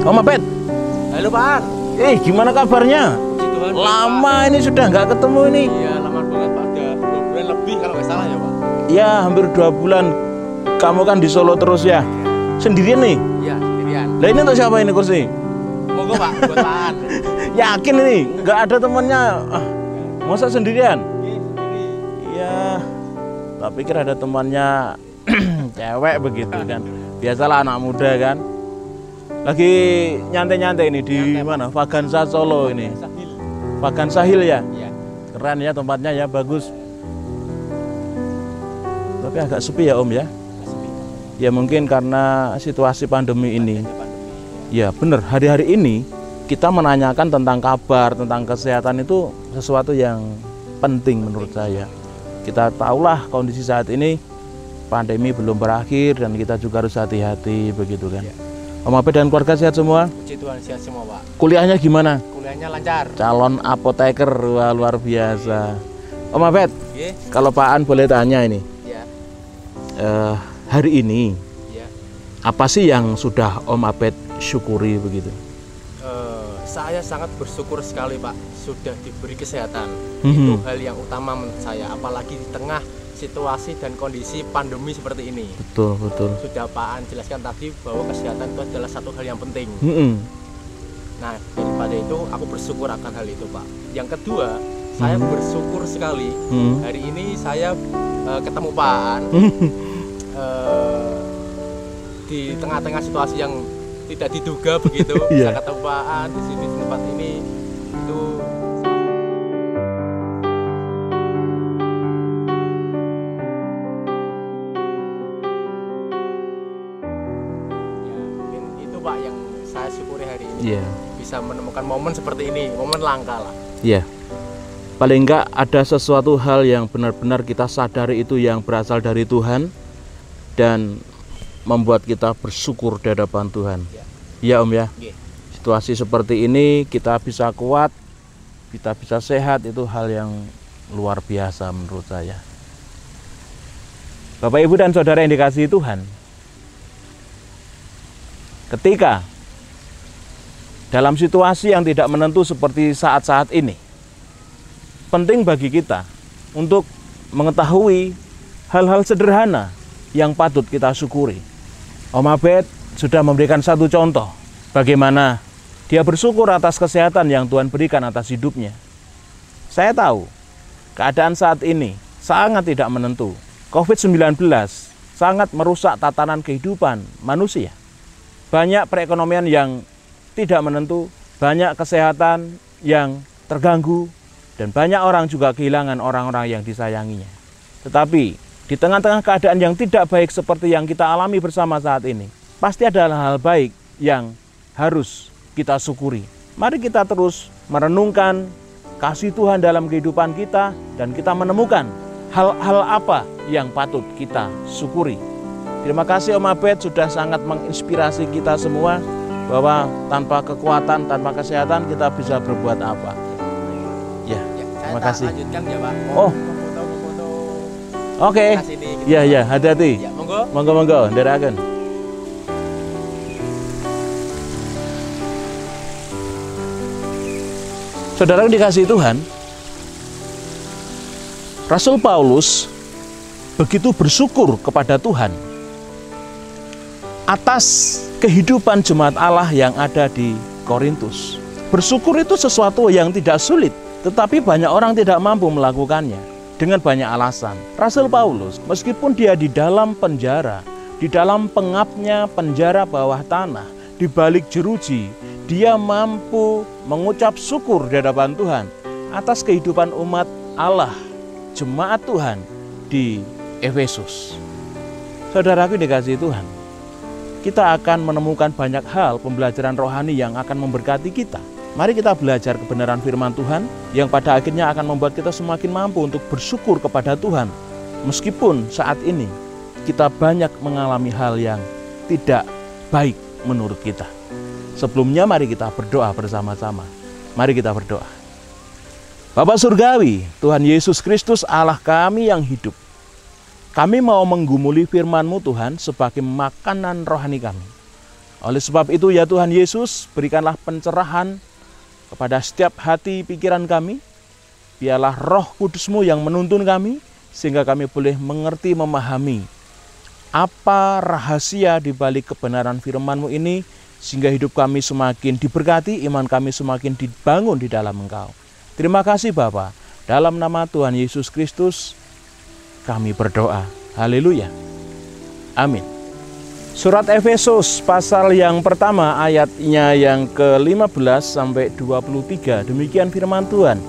Om Abed. Halo Pak. Gimana kabarnya? Tuhan, lama Pak. Ini sudah nggak ketemu ini. Iya, lama banget Pak. Ada 2 bulan lebih kalau nggak salah ya Pak. Iya, hampir 2 bulan. Kamu kan di Solo terus ya? Sendirian nih? Iya, sendirian. Lah ini untuk siapa ini kursi? Monggo Pak, buat Pak. Yakin ini? Nggak ada temannya? Masa sendirian? Iya, sendiri. Iya. Tak pikir ada temannya cewek begitu kan. Biasalah anak muda kan. Lagi nyantai-nyantai ini di mana? Vagansa Solo ini. Sahil. Vagansa Sahil ya? Iya. Keren ya tempatnya ya, bagus. Tapi agak sepi ya Om ya? Sepi. Ya mungkin karena situasi pandemi ini. Ya benar, hari-hari ini kita menanyakan tentang kabar, tentang kesehatan itu sesuatu yang penting menurut saya. Kita tahulah kondisi saat ini pandemi belum berakhir dan kita juga harus hati-hati begitu kan. Ya. Om Abed dan keluarga sehat semua? Puji Tuhan, sehat semua Pak. Kuliahnya gimana? Kuliahnya lancar. Calon apoteker, wah, luar biasa. Om Abed, kalau Pak An boleh tanya ini. Ya. Hari ini, ya. Apa sih yang sudah Om Abed syukuri begitu? Saya sangat bersyukur sekali Pak, sudah diberi kesehatan. Itu hal yang utama menurut saya, apalagi di tengah situasi dan kondisi pandemi seperti ini. Betul. Sudah Pak An jelaskan tadi bahwa kesehatan itu adalah satu hal yang penting. Nah, daripada itu aku bersyukur akan hal itu Pak. Yang kedua, saya bersyukur sekali hari ini saya ketemu Pak An di tengah-tengah situasi yang tidak diduga begitu. Bisa ketemu Pak An di sini di tempat ini itu. Pak yang saya syukuri hari ini, bisa menemukan momen seperti ini, momen langka lah. Iya. Paling enggak ada sesuatu hal yang benar-benar kita sadari itu yang berasal dari Tuhan dan membuat kita bersyukur di hadapan Tuhan. Iya Om ya. Situasi seperti ini kita bisa kuat, kita bisa sehat, itu hal yang luar biasa menurut saya. Bapak Ibu dan Saudara yang dikasihi Tuhan, ketika dalam situasi yang tidak menentu seperti saat-saat ini, penting bagi kita untuk mengetahui hal-hal sederhana yang patut kita syukuri. Om Abed sudah memberikan satu contoh bagaimana dia bersyukur atas kesehatan yang Tuhan berikan atas hidupnya. Saya tahu keadaan saat ini sangat tidak menentu. COVID-19 sangat merusak tatanan kehidupan manusia. Banyak perekonomian yang tidak menentu, banyak kesehatan yang terganggu, dan banyak orang juga kehilangan orang-orang yang disayanginya. Tetapi di tengah-tengah keadaan yang tidak baik seperti yang kita alami bersama saat ini, pasti ada hal-hal baik yang harus kita syukuri. Mari kita terus merenungkan kasih Tuhan dalam kehidupan kita dan kita menemukan hal-hal apa yang patut kita syukuri. Terima kasih Om Abed sudah sangat menginspirasi kita semua bahwa tanpa kekuatan, tanpa kesehatan kita bisa berbuat apa. Ya, terima kasih. Lanjutkan ya Pak. Oh, foto. Oke. Ya, hati-hati. Ya, monggo. Monggo, nderaken. Saudara dikasihi Tuhan, Rasul Paulus begitu bersyukur kepada Tuhan atas kehidupan jemaat Allah yang ada di Korintus. Bersyukur itu sesuatu yang tidak sulit, tetapi banyak orang tidak mampu melakukannya dengan banyak alasan. Rasul Paulus, meskipun dia di dalam penjara, di dalam pengapnya penjara bawah tanah, di balik jeruji, dia mampu mengucap syukur di hadapan Tuhan atas kehidupan umat Allah, jemaat Tuhan di Efesus. Saudaraku dikasihi Tuhan, kita akan menemukan banyak hal pembelajaran rohani yang akan memberkati kita. Mari kita belajar kebenaran firman Tuhan yang pada akhirnya akan membuat kita semakin mampu untuk bersyukur kepada Tuhan. Meskipun saat ini kita banyak mengalami hal yang tidak baik menurut kita. Sebelumnya mari kita berdoa bersama-sama. Mari kita berdoa. Bapa Surgawi, Tuhan Yesus Kristus Allah kami yang hidup, kami mau menggumuli firman-Mu Tuhan sebagai makanan rohani kami. Oleh sebab itu ya Tuhan Yesus, berikanlah pencerahan kepada setiap hati pikiran kami. Biarlah Roh Kudus-Mu yang menuntun kami, sehingga kami boleh mengerti, memahami apa rahasia di balik kebenaran firman-Mu ini, sehingga hidup kami semakin diberkati, iman kami semakin dibangun di dalam Engkau. Terima kasih Bapa, dalam nama Tuhan Yesus Kristus kami berdoa. Haleluya. Amin. Surat Efesus pasal yang pertama ayatnya yang ke-15 sampai 23. Demikian firman Tuhan.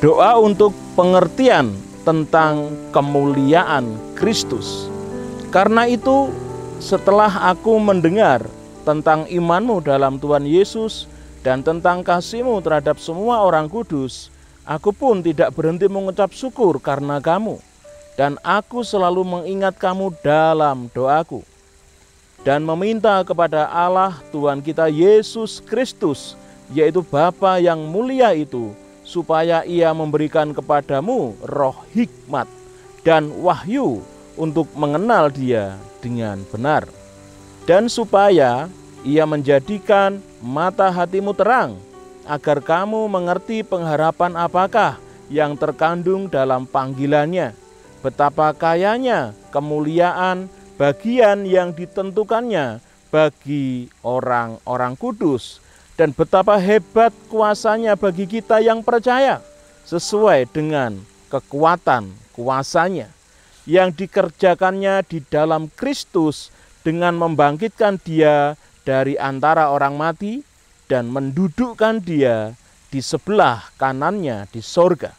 Doa untuk pengertian tentang kemuliaan Kristus. Karena itu, setelah aku mendengar tentang iman-Mu dalam Tuhan Yesus dan tentang kasih-Mu terhadap semua orang kudus, aku pun tidak berhenti mengucap syukur karena kamu. Dan aku selalu mengingat kamu dalam doaku. Dan meminta kepada Allah Tuhan kita Yesus Kristus, yaitu Bapa yang mulia itu, supaya Ia memberikan kepadamu roh hikmat dan wahyu untuk mengenal Dia dengan benar. Dan supaya Ia menjadikan mata hatimu terang, agar kamu mengerti pengharapan apakah yang terkandung dalam panggilannya, betapa kayanya kemuliaan bagian yang ditentukannya bagi orang-orang kudus, dan betapa hebat kuasanya bagi kita yang percaya, sesuai dengan kekuatan kuasanya yang dikerjakannya di dalam Kristus dengan membangkitkan Dia dari antara orang mati dan mendudukkan Dia di sebelah kanannya di sorga,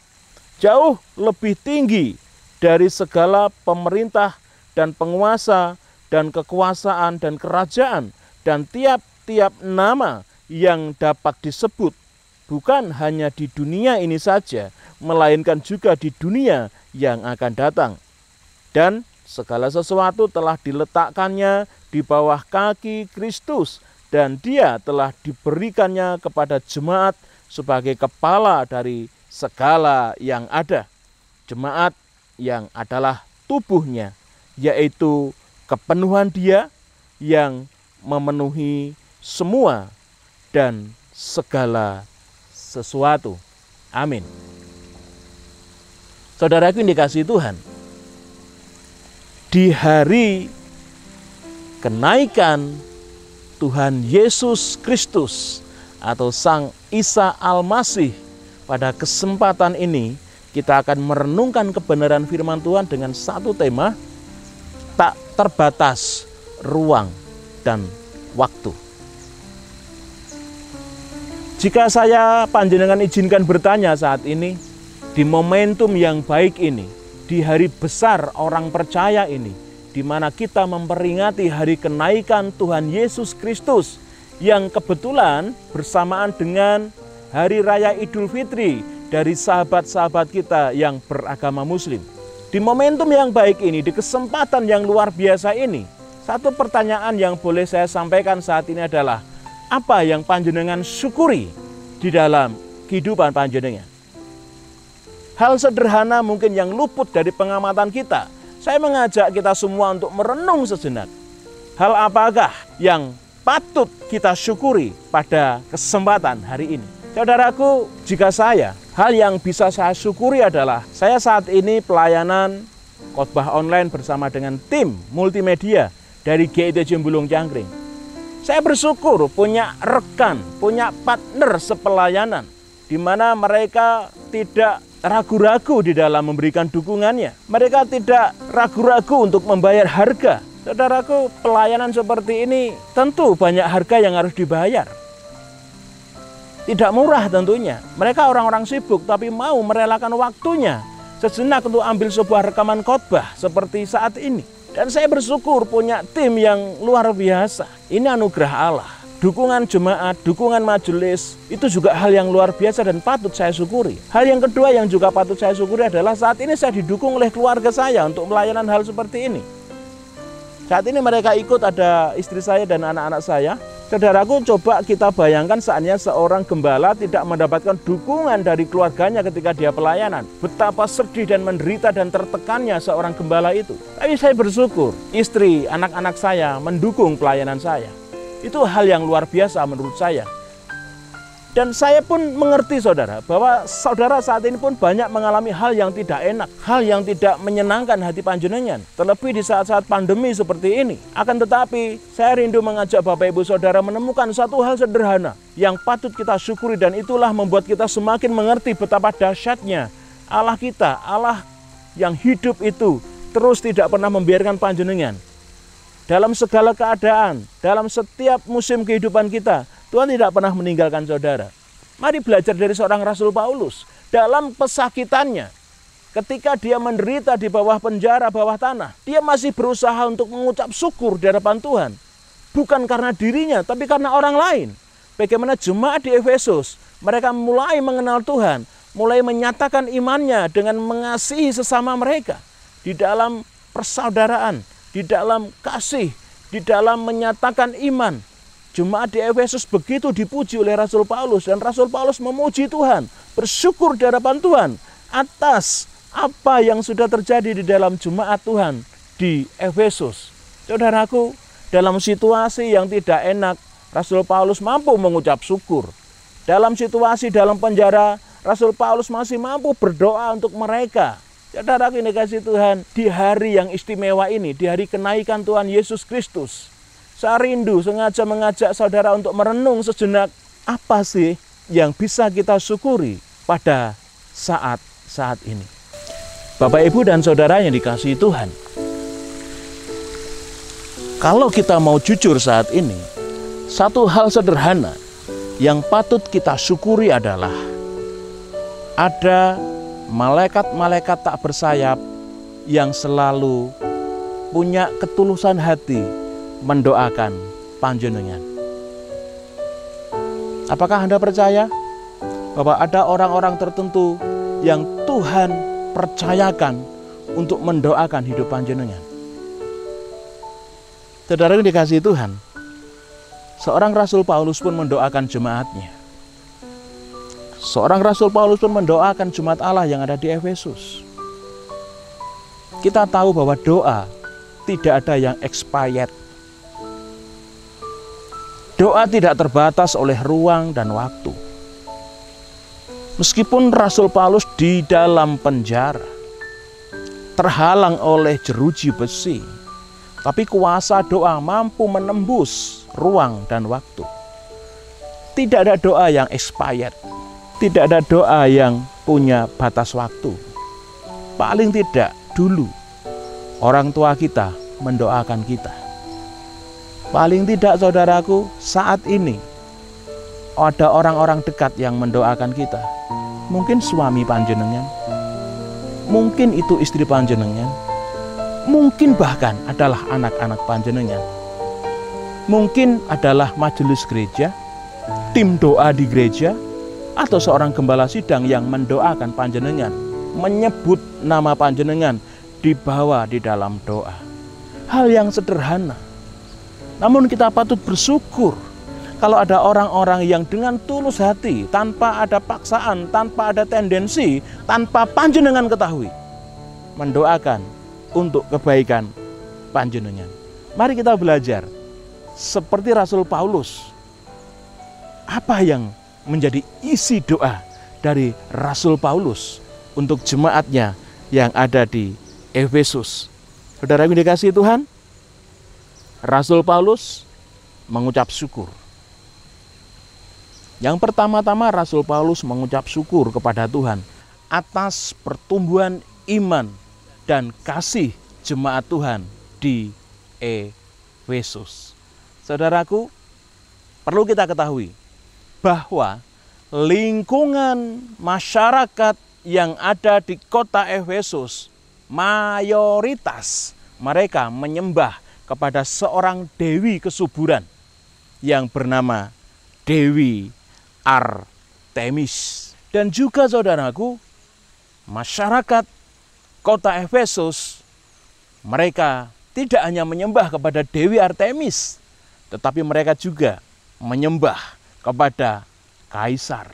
jauh lebih tinggi dari segala pemerintah dan penguasa dan kekuasaan dan kerajaan dan tiap-tiap nama yang dapat disebut, bukan hanya di dunia ini saja, melainkan juga di dunia yang akan datang. Dan segala sesuatu telah diletakkannya di bawah kaki Kristus, dan Dia telah diberikannya kepada jemaat sebagai kepala dari segala yang ada. Jemaat yang adalah tubuhnya, yaitu kepenuhan Dia yang memenuhi semua dan segala sesuatu. Amin. Saudaraku yang dikasihi Tuhan, di hari kenaikan Tuhan Yesus Kristus atau Sang Isa Al-Masih, pada kesempatan ini kita akan merenungkan kebenaran firman Tuhan dengan satu tema, tak terbatas ruang dan waktu. Jika saya panjenengan izinkan bertanya saat ini, di momentum yang baik ini, di hari besar orang percaya ini, di mana kita memperingati hari kenaikan Tuhan Yesus Kristus, yang kebetulan bersamaan dengan hari raya Idul Fitri dari sahabat-sahabat kita yang beragama Muslim. Di momentum yang baik ini, di kesempatan yang luar biasa ini, satu pertanyaan yang boleh saya sampaikan saat ini adalah, apa yang panjenengan syukuri di dalam kehidupan panjenengan? Hal sederhana mungkin yang luput dari pengamatan kita. Saya mengajak kita semua untuk merenung sejenak. Hal apakah yang patut kita syukuri pada kesempatan hari ini? Saudaraku, jika hal yang bisa saya syukuri adalah saya saat ini pelayanan khotbah online bersama dengan tim multimedia dari GIT Jembulung Cangkring. Saya bersyukur punya rekan, punya partner sepelayanan, di mana mereka tidak ragu-ragu di dalam memberikan dukungannya. Mereka tidak ragu-ragu untuk membayar harga. Saudaraku, pelayanan seperti ini tentu banyak harga yang harus dibayar. Tidak murah tentunya. Mereka orang-orang sibuk tapi mau merelakan waktunya sejenak untuk ambil sebuah rekaman khotbah seperti saat ini. Dan saya bersyukur punya tim yang luar biasa. Ini anugerah Allah. Dukungan jemaat, dukungan majelis, itu juga hal yang luar biasa dan patut saya syukuri. Hal yang kedua yang juga patut saya syukuri adalah saat ini saya didukung oleh keluarga saya untuk melayanan hal seperti ini. Saat ini mereka ikut, ada istri saya dan anak-anak saya. Saudaraku, coba kita bayangkan seandainya seorang gembala tidak mendapatkan dukungan dari keluarganya ketika dia pelayanan. Betapa sedih dan menderita dan tertekannya seorang gembala itu. Tapi saya bersyukur, istri, anak-anak saya mendukung pelayanan saya. Itu hal yang luar biasa menurut saya. Dan saya pun mengerti saudara, bahwa saudara saat ini pun banyak mengalami hal yang tidak enak, hal yang tidak menyenangkan hati panjenengan. Terlebih di saat-saat pandemi seperti ini. Akan tetapi, saya rindu mengajak Bapak Ibu Saudara menemukan satu hal sederhana yang patut kita syukuri, dan itulah membuat kita semakin mengerti betapa dahsyatnya Allah kita, Allah yang hidup itu terus tidak pernah membiarkan panjenengan. Dalam segala keadaan, dalam setiap musim kehidupan kita, Tuhan tidak pernah meninggalkan saudara. Mari belajar dari seorang Rasul Paulus. Dalam pesakitannya, ketika dia menderita di bawah penjara, bawah tanah, dia masih berusaha untuk mengucap syukur di hadapan Tuhan. Bukan karena dirinya, tapi karena orang lain. Bagaimana jemaat di Efesus, mereka mulai mengenal Tuhan, mulai menyatakan imannya dengan mengasihi sesama mereka. Di dalam persaudaraan, di dalam kasih, di dalam menyatakan iman. Jemaat di Efesus begitu dipuji oleh Rasul Paulus, dan Rasul Paulus memuji Tuhan, bersyukur di hadapan Tuhan atas apa yang sudah terjadi di dalam jemaat Tuhan di Efesus. Saudaraku, dalam situasi yang tidak enak, Rasul Paulus mampu mengucap syukur. Dalam situasi dalam penjara, Rasul Paulus masih mampu berdoa untuk mereka. Saudaraku yang dikasihi Tuhan, di hari yang istimewa ini, di hari kenaikan Tuhan Yesus Kristus, saya rindu sengaja mengajak saudara untuk merenung sejenak, apa sih yang bisa kita syukuri pada saat-saat ini. Bapak, Ibu, dan saudara yang dikasihi Tuhan, kalau kita mau jujur saat ini, satu hal sederhana yang patut kita syukuri adalah ada malaikat-malaikat tak bersayap yang selalu punya ketulusan hati mendoakan panjenengan. Apakah Anda percaya bahwa ada orang-orang tertentu yang Tuhan percayakan untuk mendoakan hidup panjenengan? Saudara yang dikasihi Tuhan, seorang Rasul Paulus pun mendoakan jemaatnya. Seorang Rasul Paulus pun mendoakan jemaat Allah yang ada di Efesus. Kita tahu bahwa doa tidak ada yang expired. Doa tidak terbatas oleh ruang dan waktu. Meskipun Rasul Paulus di dalam penjara, terhalang oleh jeruji besi, tapi kuasa doa mampu menembus ruang dan waktu. Tidak ada doa yang expired. Tidak ada doa yang punya batas waktu. Paling tidak dulu orang tua kita mendoakan kita. Paling tidak saudaraku, saat ini ada orang-orang dekat yang mendoakan kita. Mungkin suami panjenengan, mungkin itu istri panjenengan, mungkin bahkan adalah anak-anak panjenengan, mungkin adalah majelis gereja, tim doa di gereja, atau seorang gembala sidang yang mendoakan panjenengan, menyebut nama panjenengan, dibawa di dalam doa. Hal yang sederhana. Namun kita patut bersyukur kalau ada orang-orang yang dengan tulus hati, tanpa ada paksaan, tanpa ada tendensi, tanpa panjenengan ketahui, mendoakan untuk kebaikan panjenengan. Mari kita belajar seperti Rasul Paulus. Apa yang menjadi isi doa dari Rasul Paulus untuk jemaatnya yang ada di Efesus? Saudara yang dikasihi Tuhan, Rasul Paulus mengucap syukur. Yang pertama-tama Rasul Paulus mengucap syukur kepada Tuhan atas pertumbuhan iman dan kasih jemaat Tuhan di Efesus. Saudaraku, perlu kita ketahui bahwa lingkungan masyarakat yang ada di kota Efesus, mayoritas mereka menyembah kepada seorang dewi kesuburan yang bernama Dewi Artemis. Dan juga saudaraku, masyarakat kota Efesus, mereka tidak hanya menyembah kepada Dewi Artemis, tetapi mereka juga menyembah kepada kaisar.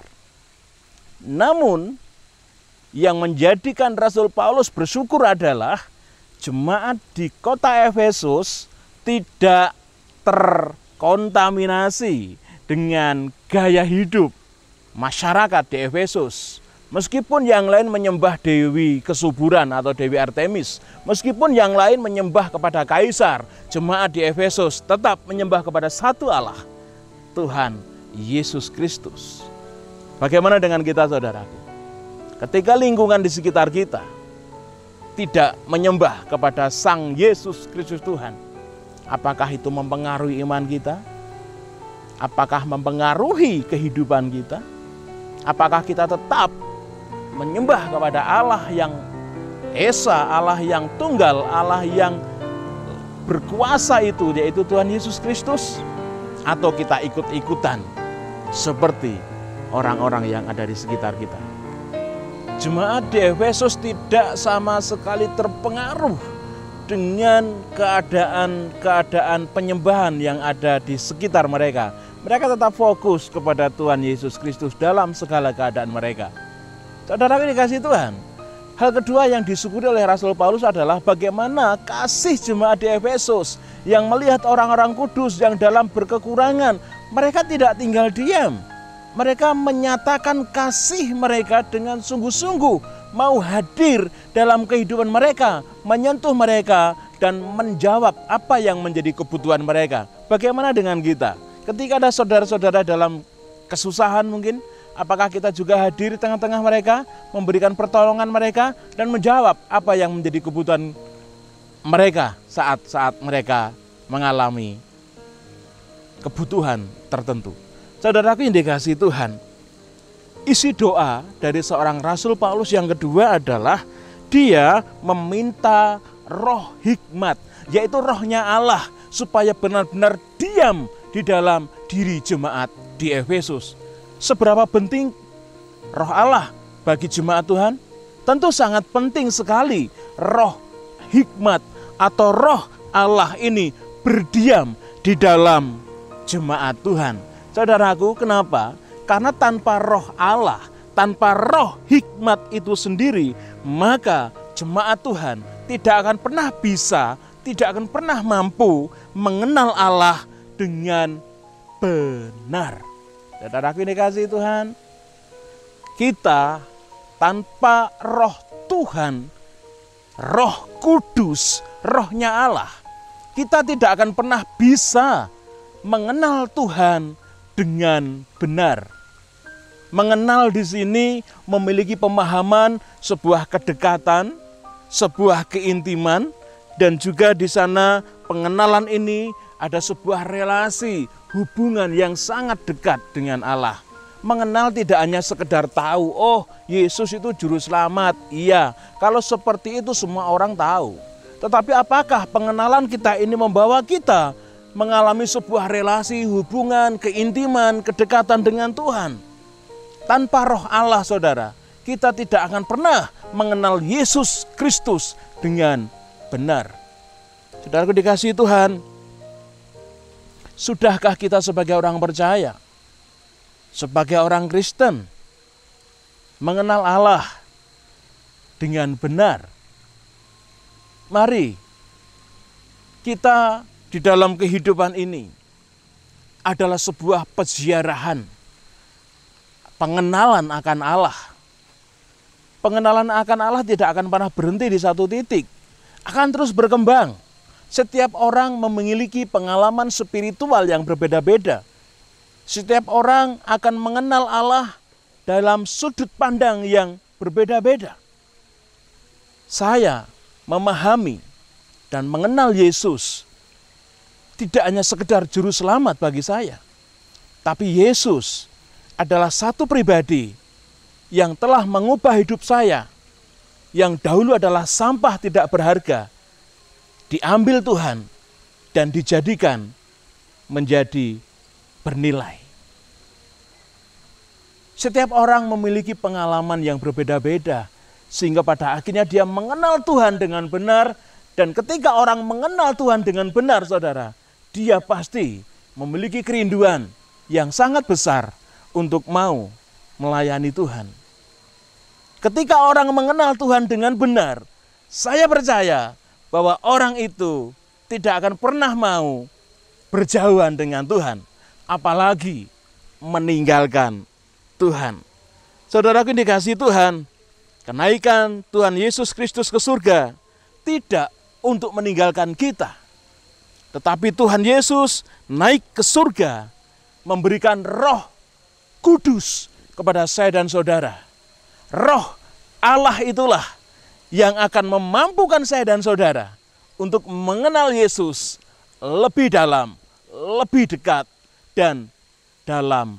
Namun, yang menjadikan Rasul Paulus bersyukur adalah jemaat di kota Efesus tidak kontaminasi dengan gaya hidup masyarakat di Efesus. Meskipun yang lain menyembah Dewi Kesuburan atau Dewi Artemis, meskipun yang lain menyembah kepada kaisar, jemaat di Efesus tetap menyembah kepada satu Allah, Tuhan Yesus Kristus. Bagaimana dengan kita, saudaraku? Ketika lingkungan di sekitar kita tidak menyembah kepada Sang Yesus Kristus Tuhan, apakah itu mempengaruhi iman kita? Apakah mempengaruhi kehidupan kita? Apakah kita tetap menyembah kepada Allah yang Esa, Allah yang tunggal, Allah yang berkuasa itu, yaitu Tuhan Yesus Kristus? Atau kita ikut-ikutan seperti orang-orang yang ada di sekitar kita? Jemaat di Efesus tidak sama sekali terpengaruh dengan keadaan penyembahan yang ada di sekitar mereka. Mereka tetap fokus kepada Tuhan Yesus Kristus dalam segala keadaan mereka. Saudara dikasih Tuhan, hal kedua yang disyukuri oleh Rasul Paulus adalah bagaimana kasih jemaat di Efesus yang melihat orang-orang kudus yang dalam berkekurangan. Mereka tidak tinggal diam. Mereka menyatakan kasih mereka dengan sungguh-sungguh, mau hadir dalam kehidupan mereka, menyentuh mereka, dan menjawab apa yang menjadi kebutuhan mereka. Bagaimana dengan kita? Ketika ada saudara-saudara dalam kesusahan mungkin, apakah kita juga hadir di tengah-tengah mereka, memberikan pertolongan mereka, dan menjawab apa yang menjadi kebutuhan mereka saat-saat mereka mengalami kebutuhan tertentu? Saudaraku yang dikasihi Tuhan, isi doa dari seorang Rasul Paulus yang kedua adalah dia meminta roh hikmat, yaitu rohnya Allah, supaya benar-benar diam di dalam diri jemaat di Efesus. Seberapa penting roh Allah bagi jemaat Tuhan? Tentu sangat penting sekali roh hikmat atau roh Allah ini berdiam di dalam jemaat Tuhan. Saudaraku, kenapa? Karena tanpa roh Allah, tanpa roh hikmat itu sendiri, maka jemaat Tuhan tidak akan pernah bisa, tidak akan pernah mampu mengenal Allah dengan benar. Saudaraku yang dikasihi Tuhan, kita tanpa roh Tuhan, roh kudus, rohnya Allah, kita tidak akan pernah bisa mengenal Tuhan dengan benar. Mengenal di sini memiliki pemahaman sebuah kedekatan, sebuah keintiman, dan juga di sana pengenalan ini ada sebuah relasi, hubungan yang sangat dekat dengan Allah. Mengenal tidak hanya sekedar tahu, oh Yesus itu juru selamat. Iya, kalau seperti itu semua orang tahu. Tetapi apakah pengenalan kita ini membawa kita mengalami sebuah relasi, hubungan, keintiman, kedekatan dengan Tuhan? Tanpa roh Allah, saudara, kita tidak akan pernah mengenal Yesus Kristus dengan benar. Saudaraku dikasihi Tuhan, sudahkah kita sebagai orang percaya, sebagai orang Kristen, mengenal Allah dengan benar? Mari kita di dalam kehidupan ini adalah sebuah peziarahan, pengenalan akan Allah. Pengenalan akan Allah tidak akan pernah berhenti di satu titik, akan terus berkembang. Setiap orang memiliki pengalaman spiritual yang berbeda-beda. Setiap orang akan mengenal Allah dalam sudut pandang yang berbeda-beda. Saya memahami dan mengenal Yesus tidak hanya sekedar juru selamat bagi saya, tapi Yesus adalah satu pribadi yang telah mengubah hidup saya, yang dahulu adalah sampah tidak berharga, diambil Tuhan dan dijadikan menjadi bernilai. Setiap orang memiliki pengalaman yang berbeda-beda, sehingga pada akhirnya dia mengenal Tuhan dengan benar. Dan ketika orang mengenal Tuhan dengan benar, saudara, dia pasti memiliki kerinduan yang sangat besar untuk mau melayani Tuhan. Ketika orang mengenal Tuhan dengan benar, saya percaya bahwa orang itu tidak akan pernah mau berjauhan dengan Tuhan, apalagi meninggalkan Tuhan. Saudaraku yang dikasihi Tuhan, kenaikan Tuhan Yesus Kristus ke surga tidak untuk meninggalkan kita. Tetapi Tuhan Yesus naik ke surga, memberikan Roh Kudus kepada saya dan saudara. Roh Allah itulah yang akan memampukan saya dan saudara untuk mengenal Yesus lebih dalam, lebih dekat, dan dalam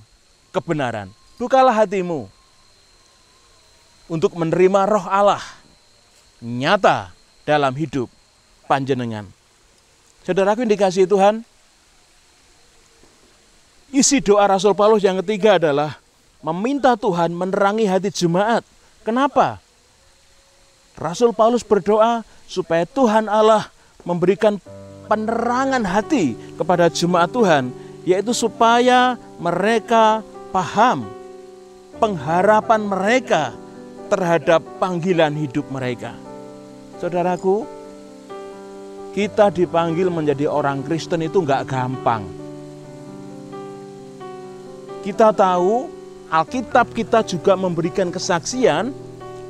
kebenaran. Bukalah hatimu untuk menerima Roh Allah nyata dalam hidup panjenengan. Saudaraku yang dikasihi Tuhan, isi doa Rasul Paulus yang ketiga adalah meminta Tuhan menerangi hati jemaat. Kenapa? Rasul Paulus berdoa supaya Tuhan Allah memberikan penerangan hati kepada jemaat Tuhan, yaitu supaya mereka paham pengharapan mereka terhadap panggilan hidup mereka. Saudaraku, kita dipanggil menjadi orang Kristen itu enggak gampang. Kita tahu Alkitab kita juga memberikan kesaksian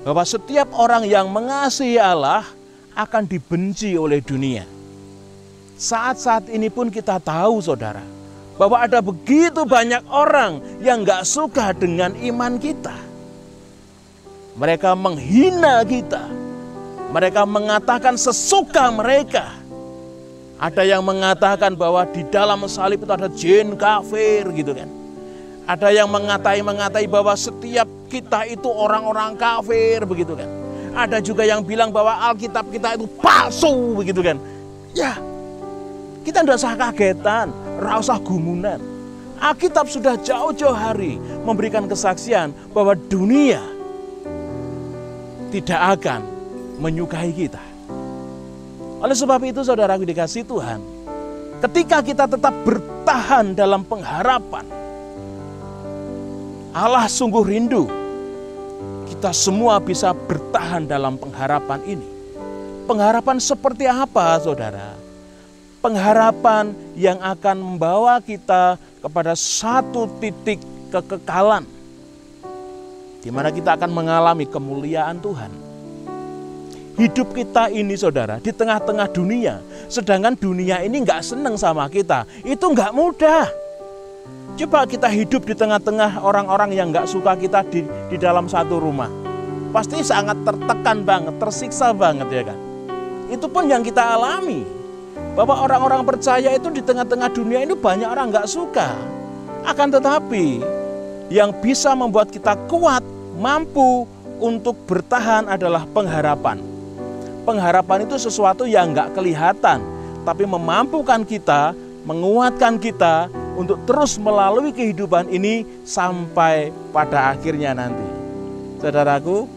bahwa setiap orang yang mengasihi Allah akan dibenci oleh dunia. Saat-saat ini pun kita tahu, saudara, bahwa ada begitu banyak orang yang enggak suka dengan iman kita. Mereka menghina kita. Mereka mengatakan sesuka mereka. Ada yang mengatakan bahwa di dalam salib itu ada jin kafir gitu kan. Ada yang mengatai bahwa setiap kita itu orang-orang kafir begitu kan. Ada juga yang bilang bahwa Alkitab kita itu palsu begitu kan. Ya, kita tidak usah kagetan, tidak usah gumunan. Alkitab sudah jauh-jauh hari memberikan kesaksian bahwa dunia tidak akan menyukai kita. Oleh sebab itu, saudaraku dikasihi Tuhan, ketika kita tetap bertahan dalam pengharapan, Allah sungguh rindu kita semua bisa bertahan dalam pengharapan ini. Pengharapan seperti apa, saudara? Pengharapan yang akan membawa kita kepada satu titik kekekalan, di mana kita akan mengalami kemuliaan Tuhan. Hidup kita ini, saudara, di tengah-tengah dunia, sedangkan dunia ini nggak seneng sama kita, itu nggak mudah. Coba kita hidup di tengah-tengah orang-orang yang nggak suka kita di dalam satu rumah, pasti sangat tertekan banget, tersiksa banget ya kan. Itu pun yang kita alami, bahwa orang-orang percaya itu di tengah-tengah dunia ini banyak orang nggak suka. Akan tetapi yang bisa membuat kita kuat, mampu untuk bertahan adalah pengharapan. Pengharapan itu sesuatu yang nggak kelihatan, tapi memampukan kita, menguatkan kita untuk terus melalui kehidupan ini sampai pada akhirnya nanti. Saudaraku,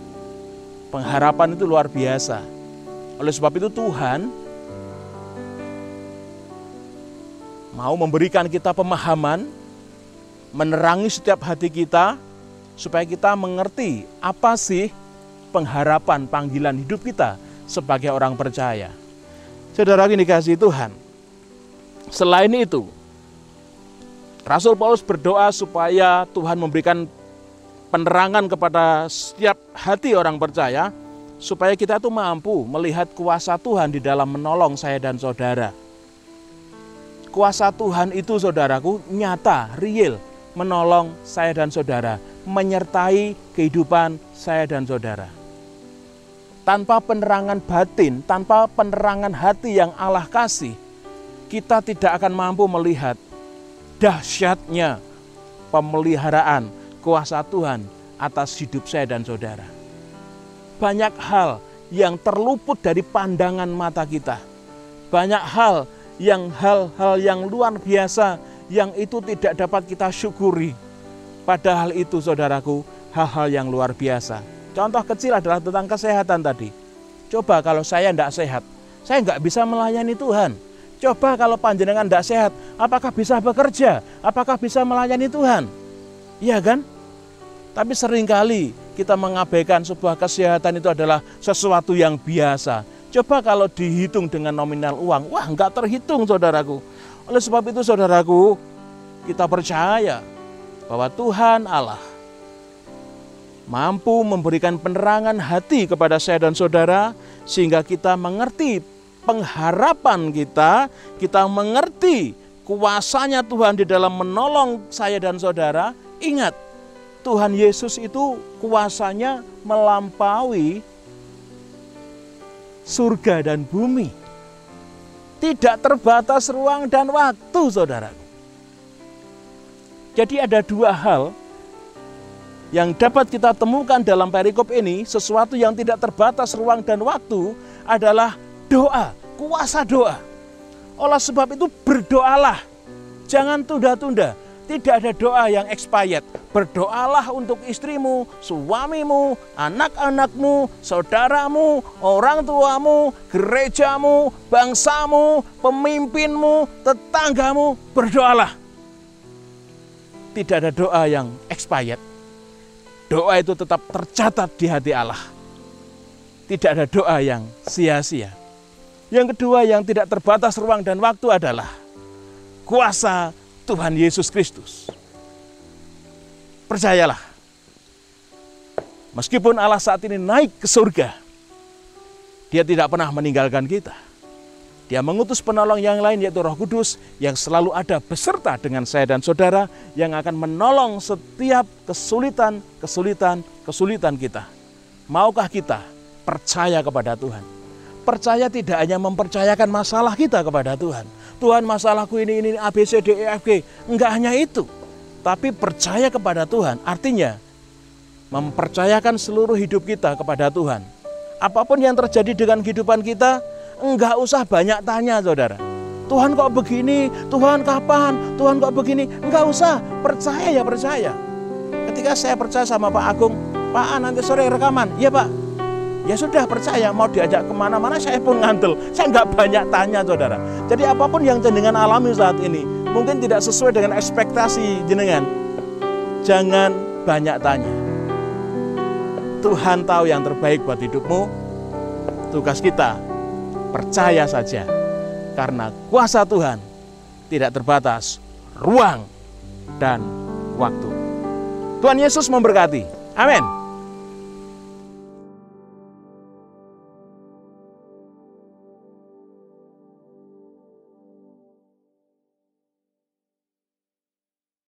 pengharapan itu luar biasa. Oleh sebab itu Tuhan mau memberikan kita pemahaman, menerangi setiap hati kita, supaya kita mengerti apa sih pengharapan panggilan hidup kita sebagai orang percaya. Saudara yang dikasihi Tuhan, selain itu, Rasul Paulus berdoa supaya Tuhan memberikan penerangan kepada setiap hati orang percaya, supaya kita tuh mampu melihat kuasa Tuhan di dalam menolong saya dan saudara. Kuasa Tuhan itu, saudaraku, nyata, real, menolong saya dan saudara, menyertai kehidupan saya dan saudara. Tanpa penerangan batin, tanpa penerangan hati yang Allah kasih, kita tidak akan mampu melihat dahsyatnya pemeliharaan kuasa Tuhan atas hidup saya dan saudara. Banyak hal yang terluput dari pandangan mata kita. Banyak hal yang luar biasa yang itu tidak dapat kita syukuri. Padahal itu, saudaraku, hal-hal yang luar biasa. Contoh kecil adalah tentang kesehatan tadi. Coba kalau saya tidak sehat, saya nggak bisa melayani Tuhan. Coba kalau panjenengan tidak sehat, apakah bisa bekerja? Apakah bisa melayani Tuhan? Iya kan? Tapi seringkali kita mengabaikan sebuah kesehatan itu adalah sesuatu yang biasa. Coba kalau dihitung dengan nominal uang, wah nggak terhitung, saudaraku. Oleh sebab itu saudaraku, kita percaya bahwa Tuhan Allah mampu memberikan penerangan hati kepada saya dan saudara, sehingga kita mengerti pengharapan kita mengerti kuasanya Tuhan di dalam menolong saya dan saudara. Ingat, Tuhan Yesus itu kuasanya melampaui surga dan bumi. Tidak terbatas ruang dan waktu, saudara. Jadi ada dua hal yang dapat kita temukan dalam perikop ini. Sesuatu yang tidak terbatas ruang dan waktu adalah doa, kuasa doa. Oleh sebab itu berdoalah, jangan tunda-tunda. Tidak ada doa yang expired. Berdoalah untuk istrimu, suamimu, anak-anakmu, saudaramu, orang tuamu, gerejamu, bangsamu, pemimpinmu, tetanggamu. Berdoalah. Tidak ada doa yang expired. Doa itu tetap tercatat di hati Allah. Tidak ada doa yang sia-sia. Yang kedua yang tidak terbatas ruang dan waktu adalah kuasa Tuhan Yesus Kristus. Percayalah, meskipun Allah saat ini naik ke surga, Dia tidak pernah meninggalkan kita. Dia mengutus penolong yang lain, yaitu Roh Kudus, yang selalu ada beserta dengan saya dan saudara, yang akan menolong setiap kesulitan kita. Maukah kita percaya kepada Tuhan? Percaya tidak hanya mempercayakan masalah kita kepada Tuhan. Tuhan, masalahku ini A, B, C, D, E, F, G. Enggak hanya itu. Tapi percaya kepada Tuhan artinya mempercayakan seluruh hidup kita kepada Tuhan. Apapun yang terjadi dengan kehidupan kita, enggak usah banyak tanya, saudara. Tuhan kok begini? Tuhan kapan? Tuhan kok begini? Enggak usah. Percaya ya percaya. Ketika saya percaya sama Pak Agung, Pak, nanti sore rekaman. Iya Pak. Ya sudah, percaya, mau diajak kemana-mana saya pun ngantel. Saya nggak banyak tanya, saudara. Jadi apapun yang jenengan alami saat ini, mungkin tidak sesuai dengan ekspektasi jenengan, jangan banyak tanya. Tuhan tahu yang terbaik buat hidupmu. Tugas kita, percaya saja. Karena kuasa Tuhan tidak terbatas ruang dan waktu. Tuhan Yesus memberkati. Amin.